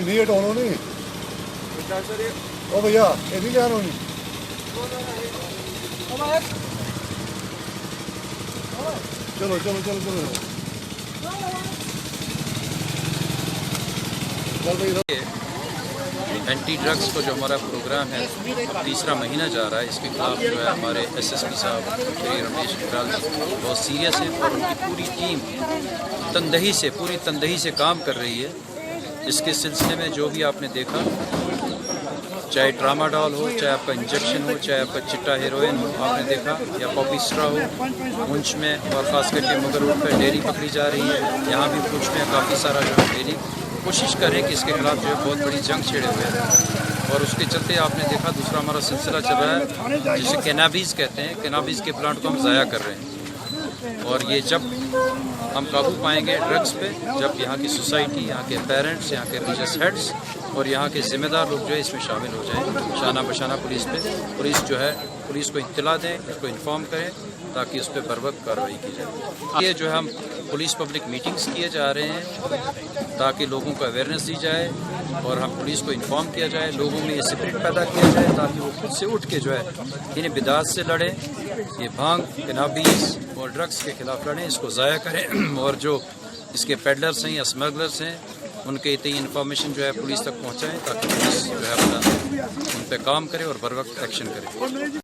नहीं हटाना नहीं ओ भैया ये नहीं जाना नहीं चलो चलो चलो चलो एंटी ड्रग्स को जो हमारा प्रोग्राम है तीसरा महीना जा रहा है, इसके खिलाफ जो है हमारे एसएसपी साहब श्री रमेश अग्रवाल बहुत सीरियस हैं और उनकी पूरी टीम पूरी तंदही से काम कर रही है। इसके सिलसिले में जो भी आपने देखा, चाहे ट्रामाडोल हो, चाहे आपका इंजेक्शन हो, चाहे आपका चिट्टा हेरोइन हो, आपने देखा, या पॉपिस्ट्रा हो, पुंछ में और ख़ास करके मुगर रोड पर डेयरी पकड़ी जा रही है। यहाँ भी पुंछ में काफ़ी सारा जो है डेयरी कोशिश करें कि इसके खिलाफ जो है बहुत बड़ी जंग छेड़े हुए हैं। और उसके चलते आपने देखा दूसरा हमारा सिलसिला चल रहा है जिसे कैनाबीज़ कहते हैं। कैनाबीज़ के प्लांट को हम ज़ाया कर रहे हैं और ये जब हम काबू पाएंगे ड्रग्स पे, जब यहाँ की सोसाइटी, यहाँ के पेरेंट्स, यहाँ के रिलीजियस हेड्स और यहाँ के ज़िम्मेदार लोग जो है इसमें शामिल हो जाएं, शाना बशाना पुलिस पे, पुलिस जो है पुलिस को इत्तला दें, इसको इन्फॉर्म करें ताकि उस पर बर वक्त कार्रवाई की जाए। ये जो है हम पुलिस पब्लिक मीटिंग्स किए जा रहे हैं ताकि लोगों को अवेयरनेस दी जाए और हम पुलिस को इन्फॉर्म किया जाए, लोगों में ये स्पिरिट पैदा किया जाए ताकि वो खुद से उठ के जो है इन्हें बिदात से लड़ें, ये भांग, कैनाबीज़ और ड्रग्स के खिलाफ लड़ें, इसको ज़ाया करें और जो इसके पेडलर्स हैं या स्मगलर्स हैं उनके इतनी इन्फॉर्मेशन जो है पुलिस तक पहुँचाएँ ताकि पुलिस जो है अपना उन पर काम करे और बर वक्त एक्शन करे।